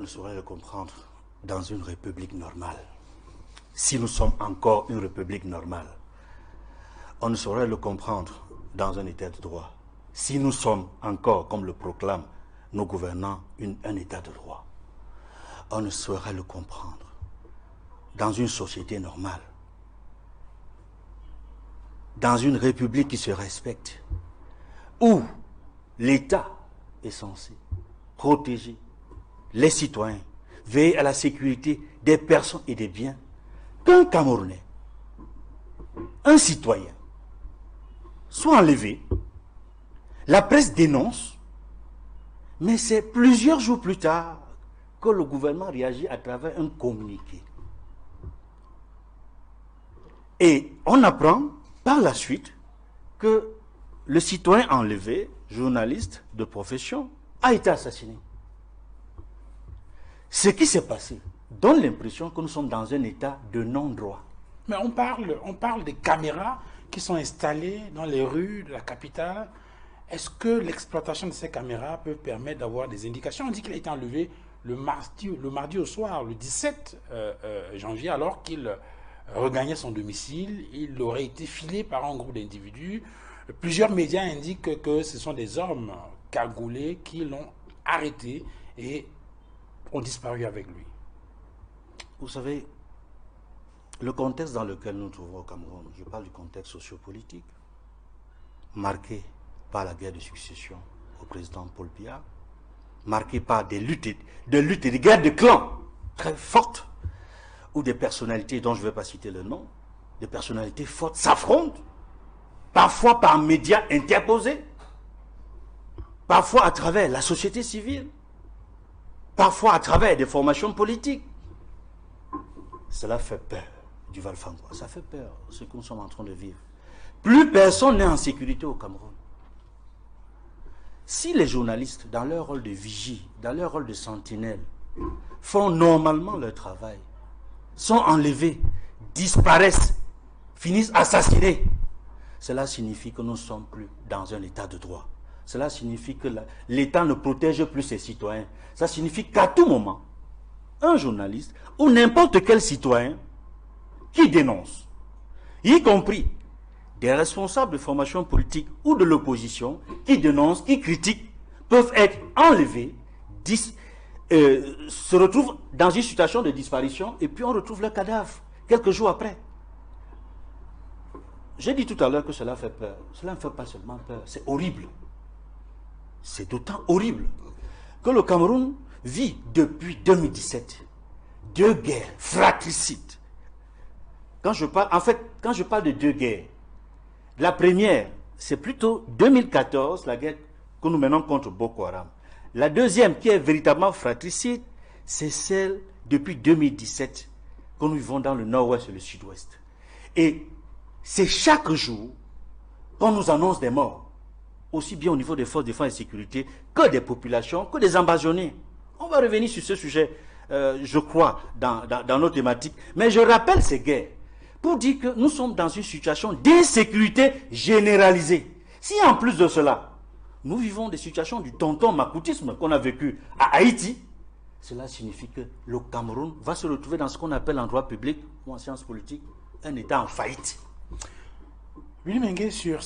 ne saurait le comprendre dans une république normale. Si nous sommes encore une république normale, on ne saurait le comprendre dans un état de droit. Si nous sommes encore, comme le proclament nos gouvernants, un état de droit, on ne saurait le comprendre dans une société normale, dans une république qui se respecte, où l'État est censé protéger les citoyens, veiller à la sécurité des personnes et des biens, qu'un Camerounais, un citoyen, soit enlevé. La presse dénonce, mais c'est plusieurs jours plus tard que le gouvernement réagit à travers un communiqué. Et on apprend par la suite que le citoyen enlevé, journaliste de profession, a été assassiné. Ce qui s'est passé donne l'impression que nous sommes dans un état de non-droit. Mais on parle des caméras qui sont installées dans les rues de la capitale. Est-ce que l'exploitation de ces caméras peut permettre d'avoir des indications? On dit qu'il a été enlevé le mardi au soir, le 17 janvier, alors qu'il regagnait son domicile. Il aurait été filé par un groupe d'individus. Plusieurs médias indiquent que ce sont des hommes cagoulés qui l'ont arrêté et ont disparu avec lui. Vous savez, le contexte dans lequel nous nous trouvons au Cameroun, je parle du contexte sociopolitique, marqué par la guerre de succession au président Paul Biya, marqué par des luttes et des guerres de clans très fortes, où des personnalités dont je ne vais pas citer le nom, des personnalités fortes s'affrontent, parfois par médias interposés, parfois à travers la société civile, parfois à travers des formations politiques. Cela fait peur du Val-Fangwa, ça fait peur ce que nous sommes en train de vivre. Plus personne n'est en sécurité au Cameroun. Si les journalistes, dans leur rôle de vigie, dans leur rôle de sentinelle, font normalement leur travail, sont enlevés, disparaissent, finissent assassinés, cela signifie que nous ne sommes plus dans un état de droit. Cela signifie que l'État ne protège plus ses citoyens. Ça signifie qu'à tout moment, un journaliste ou n'importe quel citoyen qui dénonce, y compris des responsables de formation politique ou de l'opposition, qui dénoncent, qui critiquent, peuvent être enlevés, se retrouvent dans une situation de disparition et puis on retrouve leur cadavre quelques jours après. J'ai dit tout à l'heure que cela fait peur. Cela ne fait pas seulement peur, c'est horrible. C'est d'autant horrible que le Cameroun vit depuis 2017 deux guerres fratricides. Quand je parle de deux guerres, la première, c'est plutôt 2014, la guerre que nous menons contre Boko Haram. La deuxième, qui est véritablement fratricide, c'est celle depuis 2017 que nous vivons dans le nord-ouest et le sud-ouest. Et c'est chaque jour qu'on nous annonce des morts, aussi bien au niveau des forces de défense et de sécurité que des populations, que des invasionnés. On va revenir sur ce sujet, je crois, dans nos thématiques. Mais je rappelle ces guerres pour dire que nous sommes dans une situation d'insécurité généralisée. Si en plus de cela, nous vivons des situations du tonton macoutisme qu'on a vécu à Haïti, cela signifie que le Cameroun va se retrouver dans ce qu'on appelle en droit public ou en sciences politiques un État en faillite. Willy Mengue, sur